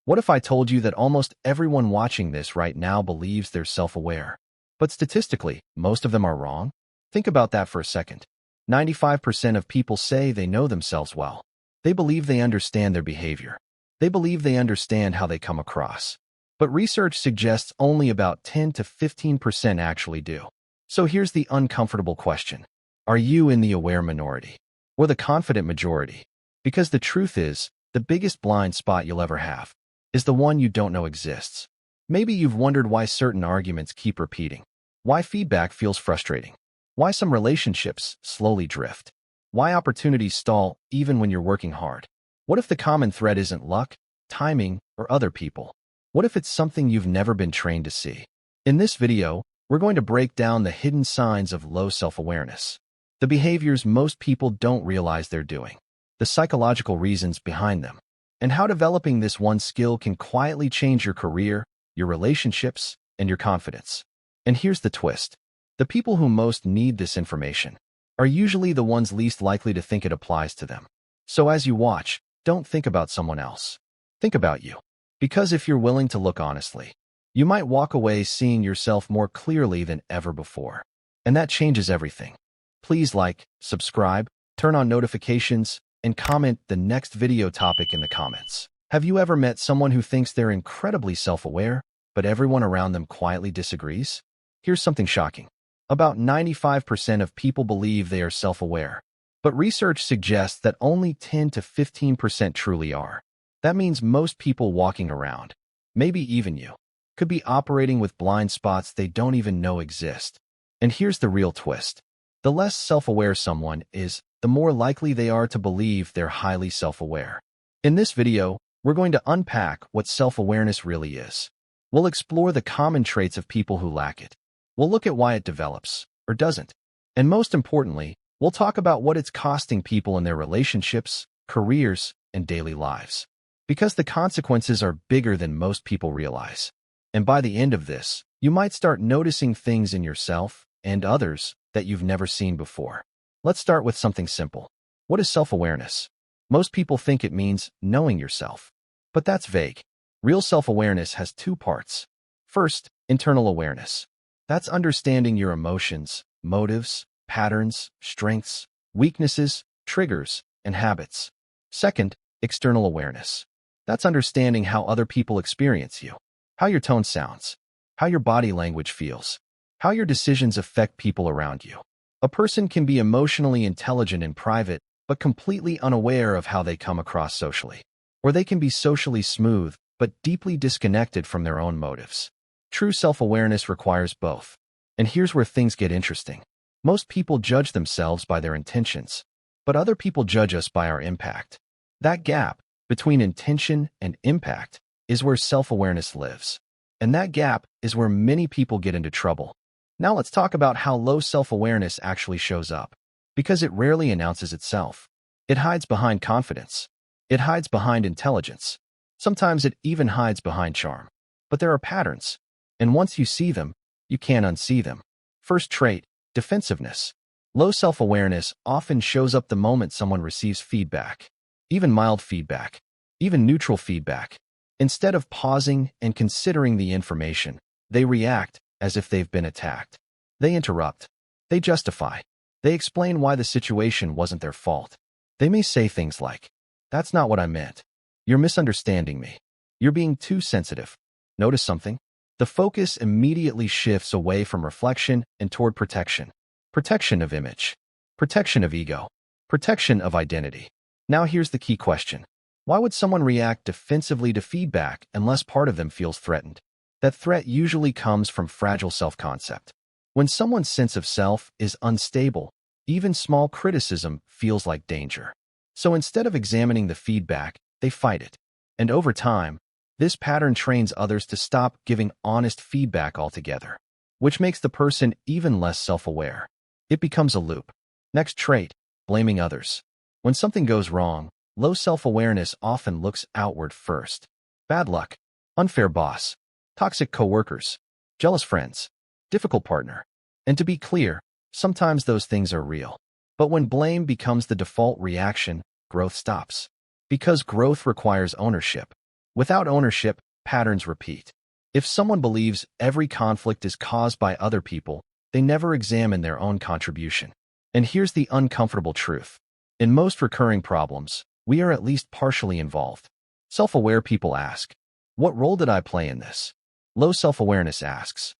What if I told you that almost everyone watching this right now believes they're self-aware? But statistically, most of them are wrong? Think about that for a second. 95% of people say they know themselves well. They believe they understand their behavior. They believe they understand how they come across. But research suggests only about 10 to 15% actually do. So here's the uncomfortable question. Are you in the aware minority or the confident majority? Because the truth is, the biggest blind spot you'll ever have is the one you don't know exists. Maybe you've wondered why certain arguments keep repeating, why feedback feels frustrating, why some relationships slowly drift, why opportunities stall even when you're working hard. What if the common thread isn't luck, timing, or other people? What if it's something you've never been trained to see? In this video, we're going to break down the hidden signs of low self-awareness, the behaviors most people don't realize they're doing, the psychological reasons behind them, and how developing this one skill can quietly change your career, your relationships, and your confidence. And here's the twist. The people who most need this information are usually the ones least likely to think it applies to them. So as you watch, don't think about someone else. Think about you. Because if you're willing to look honestly, you might walk away seeing yourself more clearly than ever before. And that changes everything. Please like, subscribe, turn on notifications, and comment the next video topic in the comments. Have you ever met someone who thinks they're incredibly self-aware, but everyone around them quietly disagrees? Here's something shocking. About 95% of people believe they are self-aware, but research suggests that only 10 to 15% truly are. That means most people walking around, maybe even you, could be operating with blind spots they don't even know exist. And here's the real twist. The less self-aware someone is, the more likely they are to believe they're highly self-aware. In this video, we're going to unpack what self-awareness really is. We'll explore the common traits of people who lack it. We'll look at why it develops, or doesn't. And most importantly, we'll talk about what it's costing people in their relationships, careers, and daily lives. Because the consequences are bigger than most people realize. And by the end of this, you might start noticing things in yourself and others that you've never seen before. Let's start with something simple. What is self-awareness? Most people think it means knowing yourself. But that's vague. Real self-awareness has two parts. First, internal awareness. That's understanding your emotions, motives, patterns, strengths, weaknesses, triggers, and habits. Second, external awareness. That's understanding how other people experience you, how your tone sounds, how your body language feels, how your decisions affect people around you. A person can be emotionally intelligent in private, but completely unaware of how they come across socially. Or they can be socially smooth, but deeply disconnected from their own motives. True self-awareness requires both. And here's where things get interesting. Most people judge themselves by their intentions, but other people judge us by our impact. That gap between intention and impact is where self-awareness lives. And that gap is where many people get into trouble. Now let's talk about how low self-awareness actually shows up. Because it rarely announces itself. It hides behind confidence. It hides behind intelligence. Sometimes it even hides behind charm. But there are patterns. And once you see them, you can't unsee them. First trait, defensiveness. Low self-awareness often shows up the moment someone receives feedback. Even mild feedback. Even neutral feedback. Instead of pausing and considering the information, they react as if they've been attacked. They interrupt. They justify. They explain why the situation wasn't their fault. They may say things like, "That's not what I meant. You're misunderstanding me. You're being too sensitive." Notice something? The focus immediately shifts away from reflection and toward protection. Protection of image. Protection of ego. Protection of identity. Now here's the key question. Why would someone react defensively to feedback unless part of them feels threatened? That threat usually comes from fragile self-concept. When someone's sense of self is unstable, even small criticism feels like danger. So instead of examining the feedback, they fight it. And over time, this pattern trains others to stop giving honest feedback altogether, which makes the person even less self-aware. It becomes a loop. Next trait, blaming others. When something goes wrong, low self-awareness often looks outward first. Bad luck, unfair boss, toxic coworkers, jealous friends, difficult partner. And to be clear, sometimes those things are real. But when blame becomes the default reaction, growth stops. Because growth requires ownership. Without ownership, patterns repeat. If someone believes every conflict is caused by other people, they never examine their own contribution. And here's the uncomfortable truth. In most recurring problems, we are at least partially involved. Self-aware people ask, what role did I play in this? Low self-awareness asks,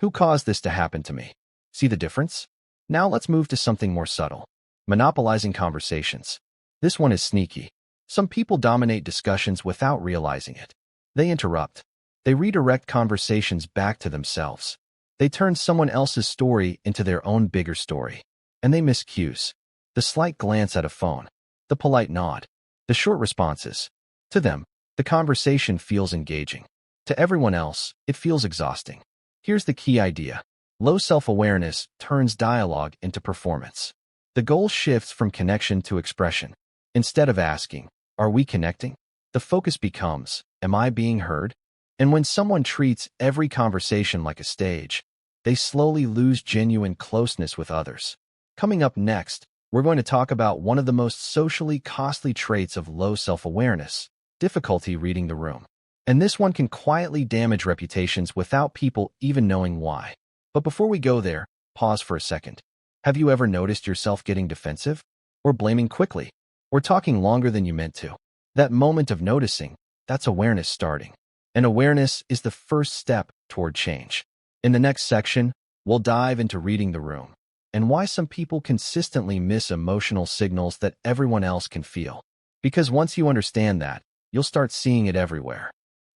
who caused this to happen to me? See the difference? Now let's move to something more subtle. Monopolizing conversations. This one is sneaky. Some people dominate discussions without realizing it. They interrupt. They redirect conversations back to themselves. They turn someone else's story into their own bigger story. And they miss cues. The slight glance at a phone. The polite nod. The short responses. To them, the conversation feels engaging. To everyone else, it feels exhausting. Here's the key idea. Low self-awareness turns dialogue into performance. The goal shifts from connection to expression. Instead of asking, are we connecting? The focus becomes, am I being heard? And when someone treats every conversation like a stage, they slowly lose genuine closeness with others. Coming up next, we're going to talk about one of the most socially costly traits of low self-awareness, difficulty reading the room. And this one can quietly damage reputations without people even knowing why. But before we go there, pause for a second. Have you ever noticed yourself getting defensive? Or blaming quickly? Or talking longer than you meant to? That moment of noticing, that's awareness starting. And awareness is the first step toward change. In the next section, we'll dive into reading the room and why some people consistently miss emotional signals that everyone else can feel. Because once you understand that, you'll start seeing it everywhere.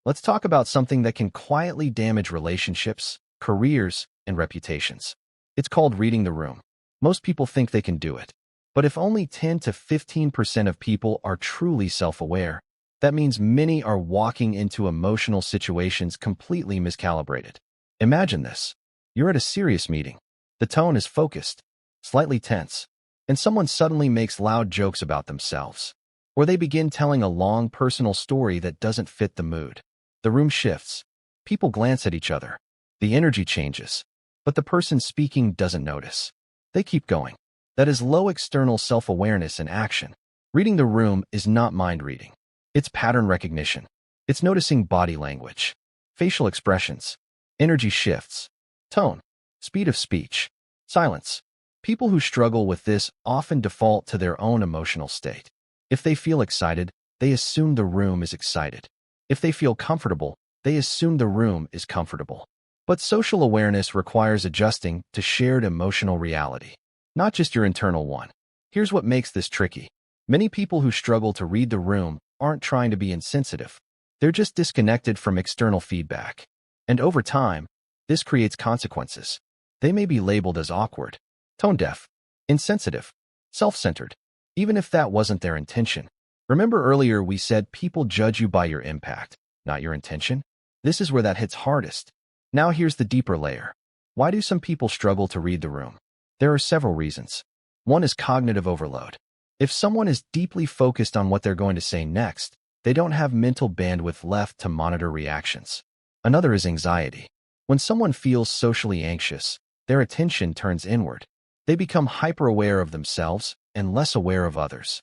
Let's talk about something that can quietly damage relationships, careers, and reputations. It's called reading the room. Most people think they can do it. But if only 10 to 15% of people are truly self-aware, that means many are walking into emotional situations completely miscalibrated. Imagine this. You're at a serious meeting. The tone is focused, slightly tense, and someone suddenly makes loud jokes about themselves. Or they begin telling a long personal story that doesn't fit the mood. The room shifts. People glance at each other. The energy changes. But the person speaking doesn't notice. They keep going. That is low external self-awareness in action. Reading the room is not mind reading. It's pattern recognition. It's noticing body language, facial expressions, energy shifts, tone, speed of speech, silence. People who struggle with this often default to their own emotional state. If they feel excited, they assume the room is excited. If they feel comfortable, they assume the room is comfortable. But social awareness requires adjusting to shared emotional reality, not just your internal one. Here's what makes this tricky. Many people who struggle to read the room aren't trying to be insensitive. They're just disconnected from external feedback. And over time, this creates consequences. They may be labeled as awkward, tone-deaf, insensitive, self-centered, even if that wasn't their intention. Remember earlier we said people judge you by your impact, not your intention? This is where that hits hardest. Now here's the deeper layer. Why do some people struggle to read the room? There are several reasons. One is cognitive overload. If someone is deeply focused on what they're going to say next, they don't have mental bandwidth left to monitor reactions. Another is anxiety. When someone feels socially anxious, their attention turns inward. They become hyper-aware of themselves and less aware of others.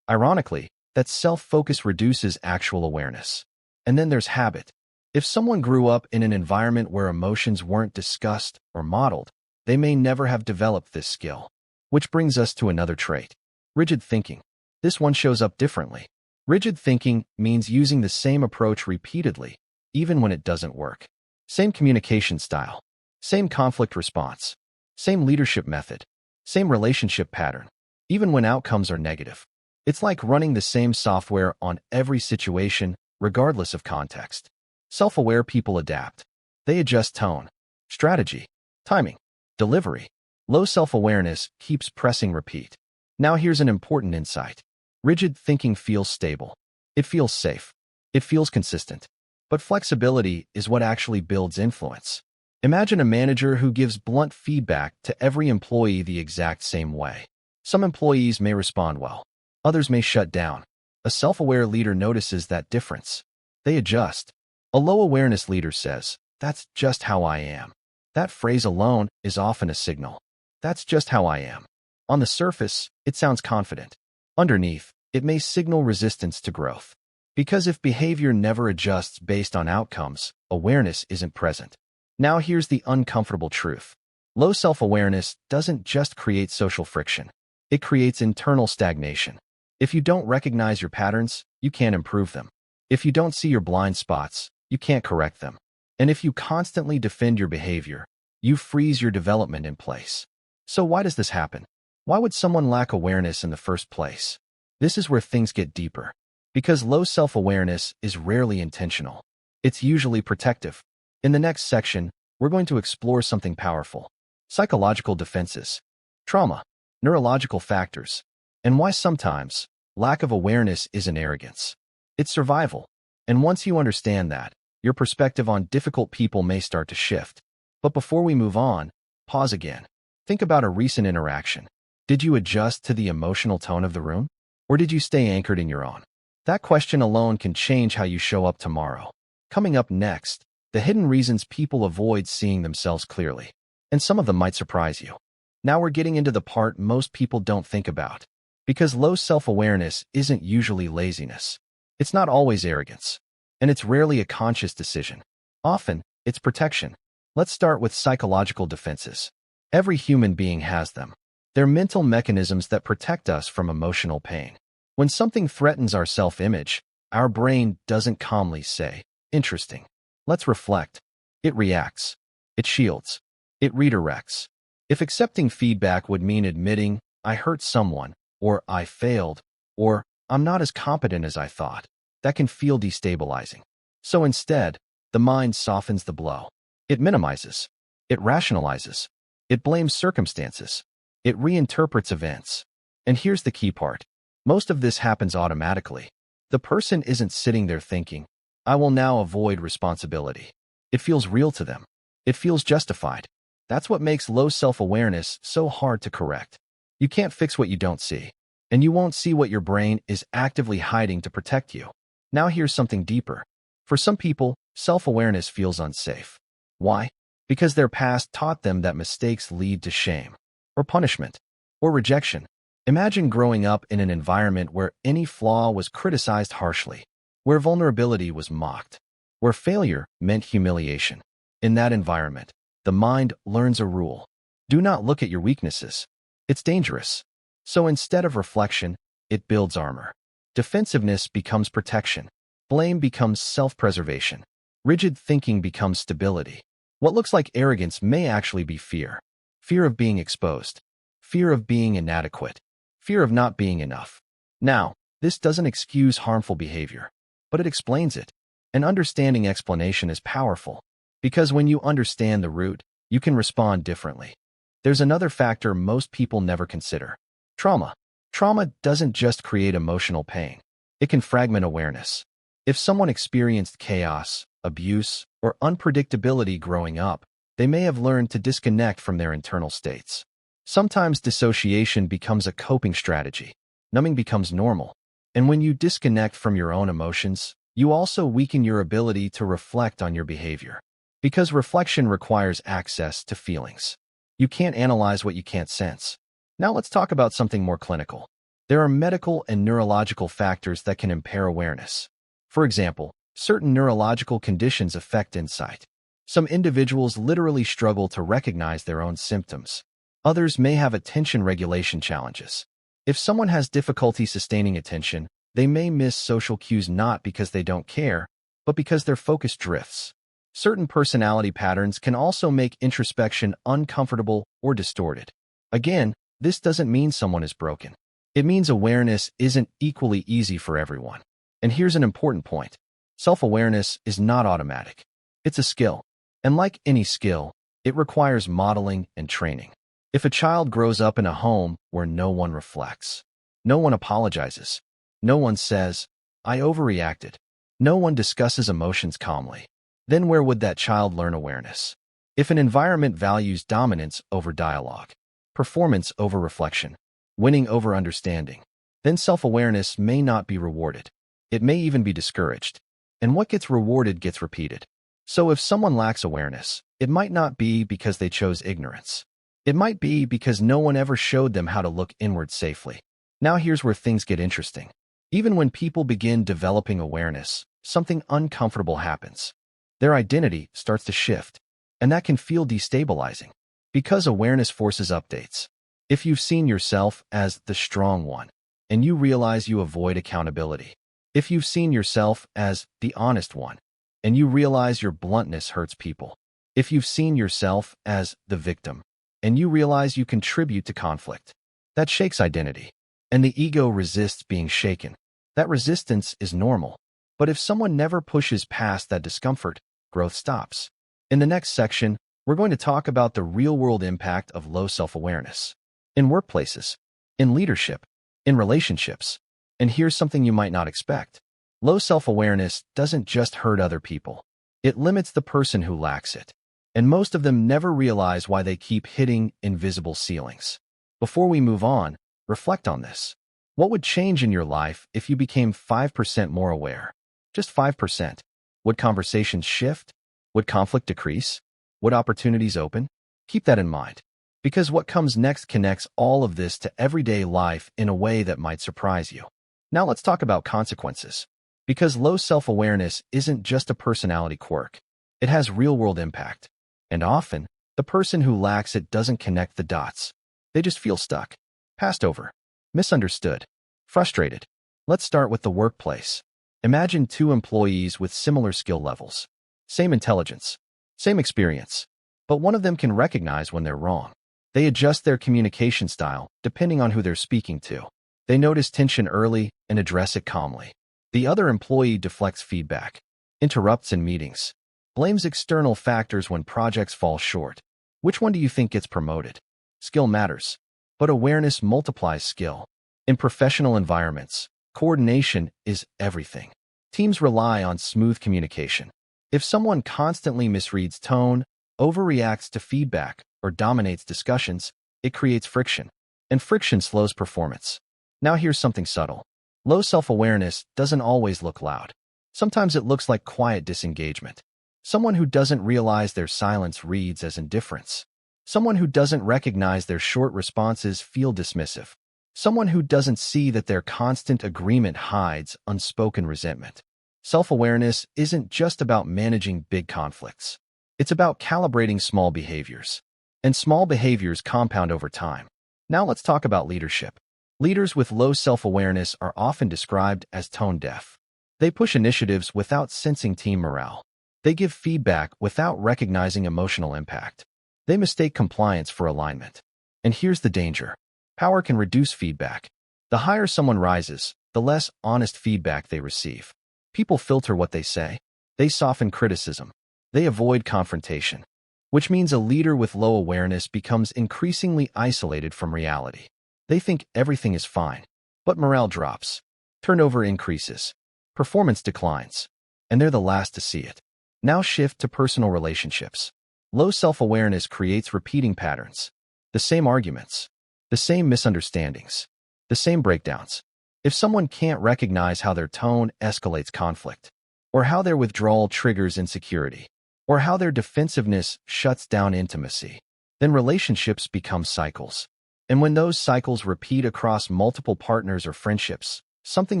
Ironically, that self-focus reduces actual awareness. And then there's habit. If someone grew up in an environment where emotions weren't discussed or modeled, they may never have developed this skill. Which brings us to another trait. Rigid thinking. This one shows up differently. Rigid thinking means using the same approach repeatedly, even when it doesn't work. Same communication style. Same conflict response. Same leadership method. Same relationship pattern, even when outcomes are negative. It's like running the same software on every situation, regardless of context. Self-aware people adapt. They adjust tone, strategy, timing, delivery. Low self-awareness keeps pressing repeat. Now here's an important insight. Rigid thinking feels stable. It feels safe. It feels consistent. But flexibility is what actually builds influence. Imagine a manager who gives blunt feedback to every employee the exact same way. Some employees may respond well. Others may shut down. A self-aware leader notices that difference. They adjust. A low-awareness leader says, "That's just how I am." That phrase alone is often a signal. That's just how I am. On the surface, it sounds confident. Underneath, it may signal resistance to growth. Because if behavior never adjusts based on outcomes, awareness isn't present. Now here's the uncomfortable truth. Low self-awareness doesn't just create social friction. It creates internal stagnation. If you don't recognize your patterns, you can't improve them. If you don't see your blind spots, you can't correct them. And if you constantly defend your behavior, you freeze your development in place. So why does this happen? Why would someone lack awareness in the first place? This is where things get deeper. Because low self-awareness is rarely intentional. It's usually protective. In the next section, we're going to explore something powerful: psychological defenses, trauma, neurological factors, and why sometimes lack of awareness isn't arrogance. It's survival. And once you understand that, your perspective on difficult people may start to shift. But before we move on, pause again. Think about a recent interaction. Did you adjust to the emotional tone of the room? Or did you stay anchored in your own? That question alone can change how you show up tomorrow. Coming up next, the hidden reasons people avoid seeing themselves clearly. And some of them might surprise you. Now we're getting into the part most people don't think about. Because low self-awareness isn't usually laziness. It's not always arrogance. And it's rarely a conscious decision. Often, it's protection. Let's start with psychological defenses. Every human being has them. They're mental mechanisms that protect us from emotional pain. When something threatens our self-image, our brain doesn't calmly say, "Interesting. Let's reflect." It reacts. It shields. It redirects. If accepting feedback would mean admitting, "I hurt someone," or "I failed," or "I'm not as competent as I thought," that can feel destabilizing. So instead, the mind softens the blow. It minimizes. It rationalizes. It blames circumstances. It reinterprets events. And here's the key part. Most of this happens automatically. The person isn't sitting there thinking, "I will now avoid responsibility." It feels real to them. It feels justified. That's what makes low self-awareness so hard to correct. You can't fix what you don't see. And you won't see what your brain is actively hiding to protect you. Now here's something deeper. For some people, self-awareness feels unsafe. Why? Because their past taught them that mistakes lead to shame, or punishment, or rejection. Imagine growing up in an environment where any flaw was criticized harshly, where vulnerability was mocked, where failure meant humiliation. In that environment, the mind learns a rule. Do not look at your weaknesses. It's dangerous. So instead of reflection, it builds armor. Defensiveness becomes protection. Blame becomes self-preservation. Rigid thinking becomes stability. What looks like arrogance may actually be fear. Fear of being exposed. Fear of being inadequate. Fear of not being enough. Now, this doesn't excuse harmful behavior, but it explains it. An understanding explanation is powerful, because when you understand the root, you can respond differently. There's another factor most people never consider: trauma. Trauma doesn't just create emotional pain. It can fragment awareness. If someone experienced chaos, abuse, or unpredictability growing up, they may have learned to disconnect from their internal states. Sometimes dissociation becomes a coping strategy. Numbing becomes normal. And when you disconnect from your own emotions, you also weaken your ability to reflect on your behavior. Because reflection requires access to feelings. You can't analyze what you can't sense. Now let's talk about something more clinical. There are medical and neurological factors that can impair awareness. For example, certain neurological conditions affect insight. Some individuals literally struggle to recognize their own symptoms. Others may have attention regulation challenges. If someone has difficulty sustaining attention, they may miss social cues not because they don't care, but because their focus drifts. Certain personality patterns can also make introspection uncomfortable or distorted. Again, this doesn't mean someone is broken. It means awareness isn't equally easy for everyone. And here's an important point. Self-awareness is not automatic. It's a skill. And like any skill, it requires modeling and training. If a child grows up in a home where no one reflects, no one apologizes, no one says, "I overreacted," no one discusses emotions calmly, then where would that child learn awareness? If an environment values dominance over dialogue, performance over reflection, winning over understanding, then self-awareness may not be rewarded. It may even be discouraged. And what gets rewarded gets repeated. So if someone lacks awareness, it might not be because they chose ignorance. It might be because no one ever showed them how to look inward safely. Now here's where things get interesting. Even when people begin developing awareness, something uncomfortable happens. Their identity starts to shift, and that can feel destabilizing because awareness forces updates. If you've seen yourself as the strong one, and you realize you avoid accountability. If you've seen yourself as the honest one, and you realize your bluntness hurts people. If you've seen yourself as the victim, and you realize you contribute to conflict. That shakes identity, and the ego resists being shaken. That resistance is normal, but if someone never pushes past that discomfort, growth stops. In the next section, we're going to talk about the real-world impact of low self-awareness. In workplaces, in leadership, in relationships. And here's something you might not expect. Low self-awareness doesn't just hurt other people. It limits the person who lacks it. And most of them never realize why they keep hitting invisible ceilings. Before we move on, reflect on this. What would change in your life if you became 5% more aware? Just 5%. Would conversations shift? Would conflict decrease? Would opportunities open? Keep that in mind, because what comes next connects all of this to everyday life in a way that might surprise you. Now let's talk about consequences. Because low self-awareness isn't just a personality quirk. It has real-world impact. And often, the person who lacks it doesn't connect the dots. They just feel stuck, passed over, misunderstood, frustrated. Let's start with the workplace. Imagine two employees with similar skill levels. Same intelligence, same experience. But one of them can recognize when they're wrong. They adjust their communication style depending on who they're speaking to. They notice tension early and address it calmly. The other employee deflects feedback, interrupts in meetings, blames external factors when projects fall short. Which one do you think gets promoted? Skill matters, but awareness multiplies skill. In professional environments, coordination is everything. Teams rely on smooth communication. If someone constantly misreads tone, overreacts to feedback, or dominates discussions, it creates friction, and friction slows performance. Now here's something subtle. Low self-awareness doesn't always look loud. Sometimes it looks like quiet disengagement. Someone who doesn't realize their silence reads as indifference. Someone who doesn't recognize their short responses feel dismissive. Someone who doesn't see that their constant agreement hides unspoken resentment. Self-awareness isn't just about managing big conflicts. It's about calibrating small behaviors. And small behaviors compound over time. Now let's talk about leadership. Leaders with low self-awareness are often described as tone-deaf. They push initiatives without sensing team morale. They give feedback without recognizing emotional impact. They mistake compliance for alignment. And here's the danger. Power can reduce feedback. The higher someone rises, the less honest feedback they receive. People filter what they say. They soften criticism. They avoid confrontation. Which means a leader with low awareness becomes increasingly isolated from reality. They think everything is fine, but morale drops. Turnover increases. Performance declines. And they're the last to see it. Now shift to personal relationships. Low self-awareness creates repeating patterns. The same arguments. The same misunderstandings. The same breakdowns. If someone can't recognize how their tone escalates conflict, or how their withdrawal triggers insecurity, or how their defensiveness shuts down intimacy, then relationships become cycles. And when those cycles repeat across multiple partners or friendships, something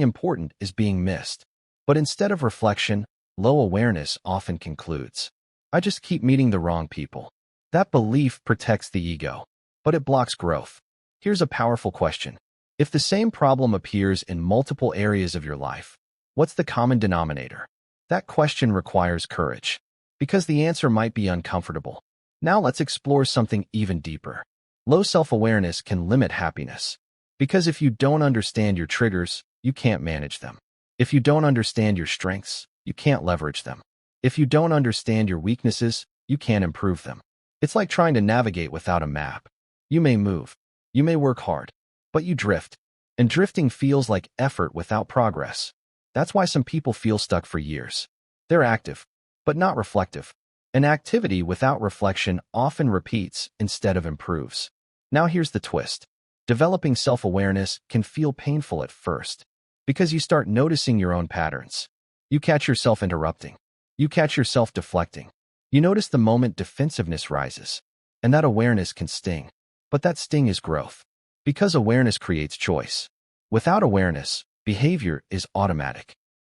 important is being missed. But instead of reflection, low awareness often concludes, I just keep meeting the wrong people. That belief protects the ego, but it blocks growth. Here's a powerful question. If the same problem appears in multiple areas of your life, what's the common denominator? That question requires courage, because the answer might be uncomfortable. Now let's explore something even deeper. Low self-awareness can limit happiness, because if you don't understand your triggers, you can't manage them. If you don't understand your strengths, you can't leverage them. If you don't understand your weaknesses, you can't improve them. It's like trying to navigate without a map. You may move, you may work hard, but you drift. And drifting feels like effort without progress. That's why some people feel stuck for years. They're active, but not reflective. An activity without reflection often repeats instead of improves. Now here's the twist. Developing self-awareness can feel painful at first, because you start noticing your own patterns. You catch yourself interrupting. You catch yourself deflecting. You notice the moment defensiveness rises, and that awareness can sting. But that sting is growth. Because awareness creates choice. Without awareness, behavior is automatic.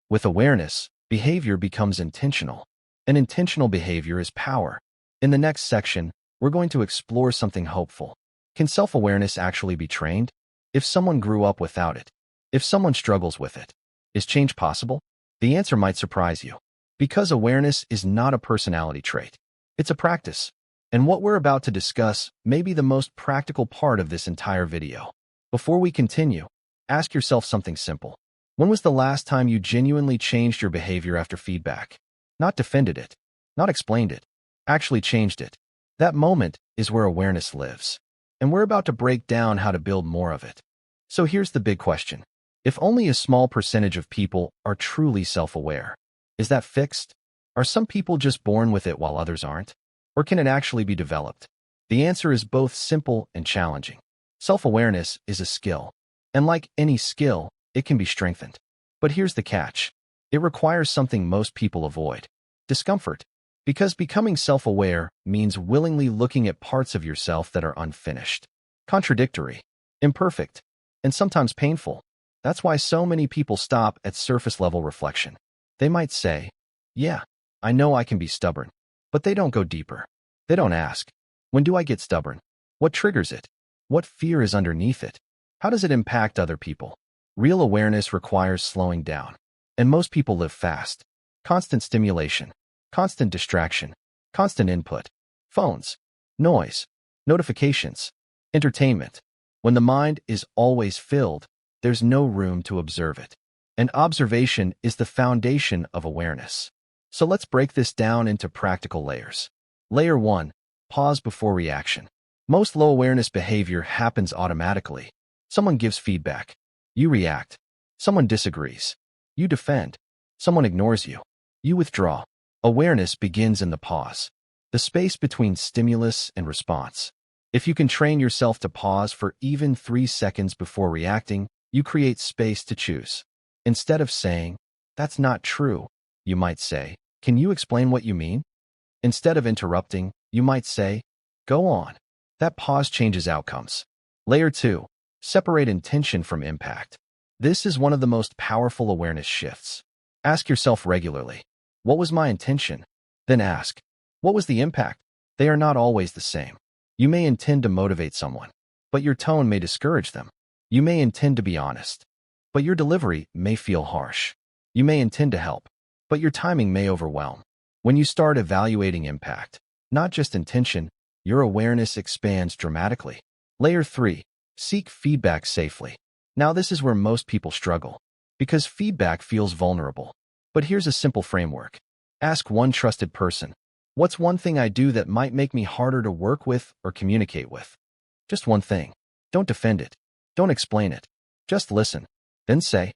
With awareness, behavior becomes intentional. And intentional behavior is power. In the next section, we're going to explore something hopeful. Can self-awareness actually be trained? If someone grew up without it, if someone struggles with it, is change possible? The answer might surprise you. Because awareness is not a personality trait. It's a practice. And what we're about to discuss may be the most practical part of this entire video. Before we continue, ask yourself something simple. When was the last time you genuinely changed your behavior after feedback? Not defended it, not explained it, actually changed it. That moment is where awareness lives. And we're about to break down how to build more of it. So here's the big question. If only a small percentage of people are truly self-aware, is that fixed? Are some people just born with it while others aren't? Or can it actually be developed? The answer is both simple and challenging. Self-awareness is a skill. And like any skill, it can be strengthened. But here's the catch. It requires something most people avoid. Discomfort. Because becoming self-aware means willingly looking at parts of yourself that are unfinished, contradictory, imperfect, and sometimes painful. That's why so many people stop at surface-level reflection. They might say, yeah, I know I can be stubborn. But they don't go deeper. They don't ask, when do I get stubborn? What triggers it? What fear is underneath it? How does it impact other people? Real awareness requires slowing down. And most people live fast. Constant stimulation, constant distraction, constant input, phones, noise, notifications, entertainment. When the mind is always filled, there's no room to observe it. And observation is the foundation of awareness. So let's break this down into practical layers. Layer 1. Pause before reaction. Most low-awareness behavior happens automatically. Someone gives feedback. You react. Someone disagrees. You defend. Someone ignores you. You withdraw. Awareness begins in the pause, the space between stimulus and response. If you can train yourself to pause for even 3 seconds before reacting, you create space to choose. Instead of saying, that's not true, you might say, can you explain what you mean? Instead of interrupting, you might say, go on. That pause changes outcomes. Layer 2. Separate intention from impact. This is one of the most powerful awareness shifts. Ask yourself regularly, what was my intention? Then ask, what was the impact? They are not always the same. You may intend to motivate someone, but your tone may discourage them. You may intend to be honest, but your delivery may feel harsh. You may intend to help, but your timing may overwhelm. When you start evaluating impact, not just intention, your awareness expands dramatically. Layer 3. Seek feedback safely. Now this is where most people struggle, because feedback feels vulnerable. But here's a simple framework. Ask one trusted person, what's one thing I do that might make me harder to work with or communicate with? Just one thing. Don't defend it. Don't explain it. Just listen. Then say,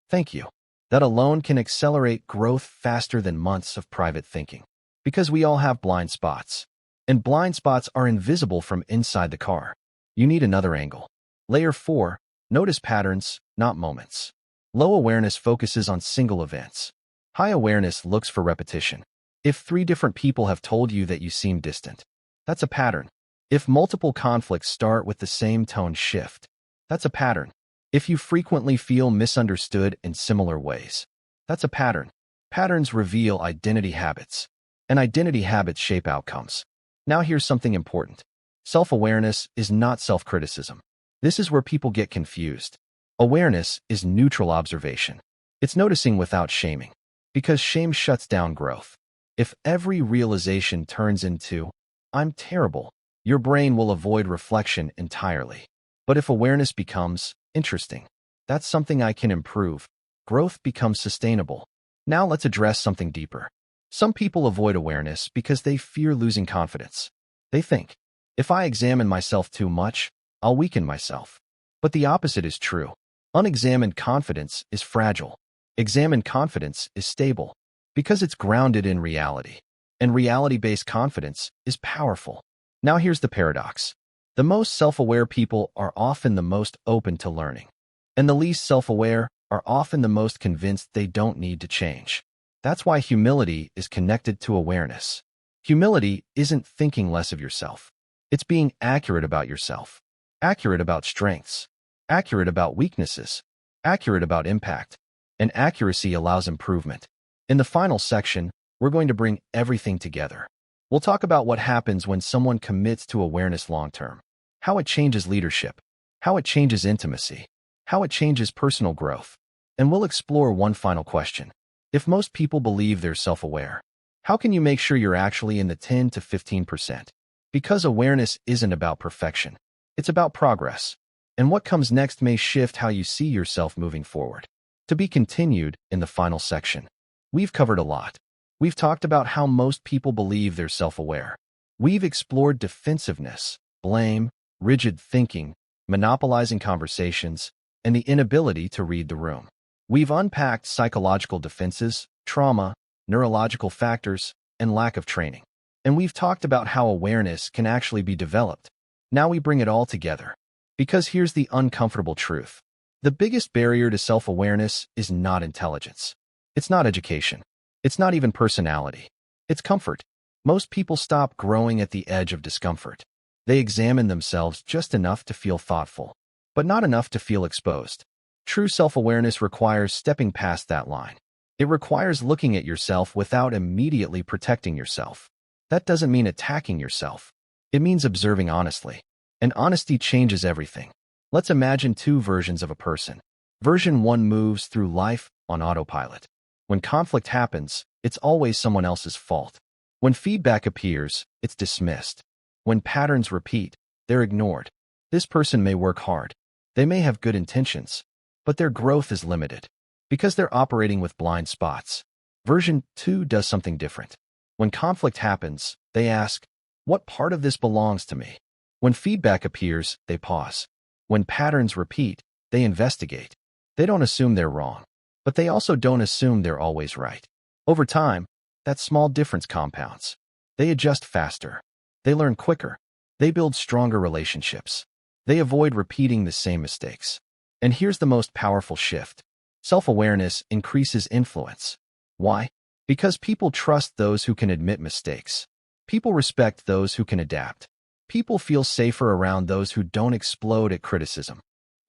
thank you. That alone can accelerate growth faster than months of private thinking. Because we all have blind spots. And blind spots are invisible from inside the car. You need another angle. Layer 4. Notice patterns, not moments. Low awareness focuses on single events. High awareness looks for repetition. If 3 different people have told you that you seem distant, that's a pattern. If multiple conflicts start with the same tone shift, that's a pattern. If you frequently feel misunderstood in similar ways, that's a pattern. Patterns reveal identity habits, and identity habits shape outcomes. Now here's something important. Self-awareness is not self-criticism. This is where people get confused. Awareness is neutral observation. It's noticing without shaming, because shame shuts down growth. If every realization turns into, I'm terrible, your brain will avoid reflection entirely. But if awareness becomes, interesting, that's something I can improve, growth becomes sustainable. Now let's address something deeper. Some people avoid awareness because they fear losing confidence. They think, if I examine myself too much, I'll weaken myself. But the opposite is true. Unexamined confidence is fragile. Examined confidence is stable, because it's grounded in reality. And reality-based confidence is powerful. Now here's the paradox. The most self-aware people are often the most open to learning. And the least self-aware are often the most convinced they don't need to change. That's why humility is connected to awareness. Humility isn't thinking less of yourself. It's being accurate about yourself. Accurate about strengths. Accurate about weaknesses. accurate about impact, and accuracy allows improvement. In the final section, we're going to bring everything together. We'll talk about what happens when someone commits to awareness long-term, how it changes leadership, how it changes intimacy, how it changes personal growth, and we'll explore one final question. If most people believe they're self-aware, how can you make sure you're actually in the 10 to 15%? Because awareness isn't about perfection. It's about progress. And what comes next may shift how you see yourself moving forward. To be continued in the final section. We've covered a lot. We've talked about how most people believe they're self-aware. We've explored defensiveness, blame, rigid thinking, monopolizing conversations, and the inability to read the room. We've unpacked psychological defenses, trauma, neurological factors, and lack of training. And we've talked about how awareness can actually be developed. Now we bring it all together. Because here's the uncomfortable truth. The biggest barrier to self-awareness is not intelligence. It's not education. It's not even personality. It's comfort. Most people stop growing at the edge of discomfort. They examine themselves just enough to feel thoughtful, but not enough to feel exposed. True self-awareness requires stepping past that line. It requires looking at yourself without immediately protecting yourself. That doesn't mean attacking yourself. It means observing honestly. And honesty changes everything. Let's imagine two versions of a person. Version 1 moves through life on autopilot. When conflict happens, it's always someone else's fault. When feedback appears, it's dismissed. When patterns repeat, they're ignored. This person may work hard. They may have good intentions, but their growth is limited because they're operating with blind spots. Version 2 does something different. When conflict happens, they ask, what part of this belongs to me? When feedback appears, they pause. When patterns repeat, they investigate. They don't assume they're wrong, but they also don't assume they're always right. Over time, that small difference compounds. They adjust faster. They learn quicker. They build stronger relationships. They avoid repeating the same mistakes. And here's the most powerful shift. Self-awareness increases influence. Why? Because people trust those who can admit mistakes. People respect those who can adapt. People feel safer around those who don't explode at criticism.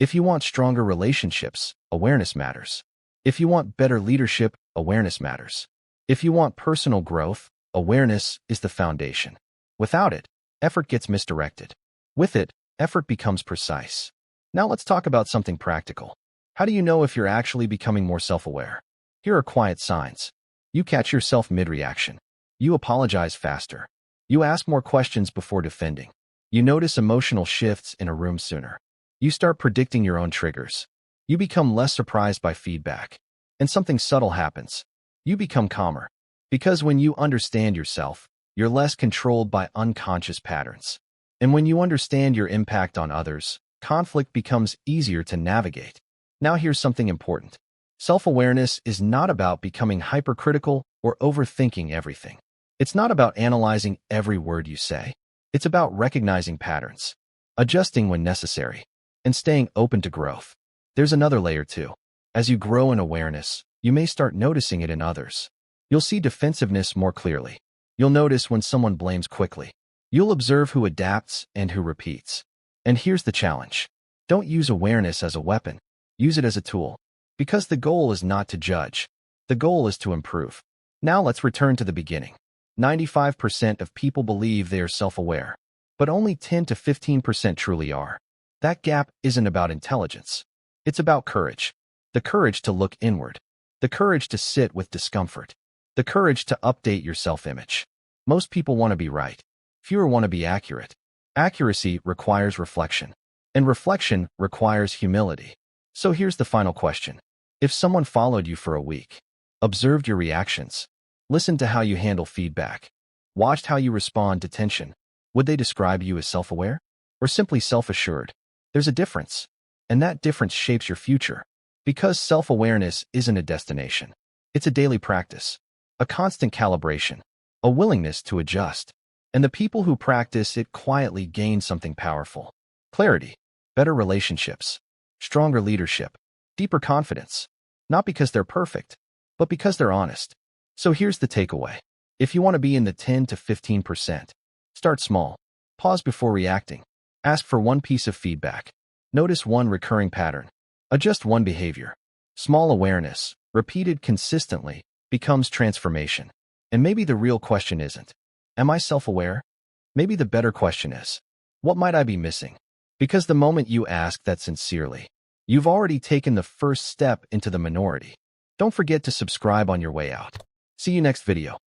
If you want stronger relationships, awareness matters. If you want better leadership, awareness matters. If you want personal growth, awareness is the foundation. Without it, effort gets misdirected. With it, effort becomes precise. Now let's talk about something practical. How do you know if you're actually becoming more self-aware? Here are quiet signs. You catch yourself mid-reaction. You apologize faster. You ask more questions before defending. You notice emotional shifts in a room sooner. You start predicting your own triggers. You become less surprised by feedback. And something subtle happens. You become calmer. Because when you understand yourself, you're less controlled by unconscious patterns. And when you understand your impact on others, conflict becomes easier to navigate. Now here's something important. Self-awareness is not about becoming hypercritical or overthinking everything. It's not about analyzing every word you say. It's about recognizing patterns, adjusting when necessary, and staying open to growth. There's another layer too. As you grow in awareness, you may start noticing it in others. You'll see defensiveness more clearly. You'll notice when someone blames quickly. You'll observe who adapts and who repeats. And here's the challenge. Don't use awareness as a weapon. Use it as a tool. Because the goal is not to judge. The goal is to improve. Now let's return to the beginning. 95% of people believe they are self-aware, but only 10 to 15% truly are. That gap isn't about intelligence. It's about courage. The courage to look inward. The courage to sit with discomfort. The courage to update your self-image. Most people want to be right. Fewer want to be accurate. Accuracy requires reflection. And reflection requires humility. So here's the final question. If someone followed you for a week, observed your reactions, listened to how you handle feedback, watched how you respond to tension, would they describe you as self-aware or simply self-assured? There's a difference, and that difference shapes your future. Because self-awareness isn't a destination. It's a daily practice, a constant calibration, a willingness to adjust. And the people who practice it quietly gain something powerful. Clarity, better relationships, stronger leadership, deeper confidence. Not because they're perfect, but because they're honest. So here's the takeaway. If you want to be in the 10 to 15%, start small. Pause before reacting. Ask for one piece of feedback. Notice one recurring pattern. Adjust one behavior. Small awareness, repeated consistently, becomes transformation. And maybe the real question isn't, am I self-aware? Maybe the better question is, what might I be missing? Because the moment you ask that sincerely, you've already taken the first step into the minority. Don't forget to subscribe on your way out. See you next video.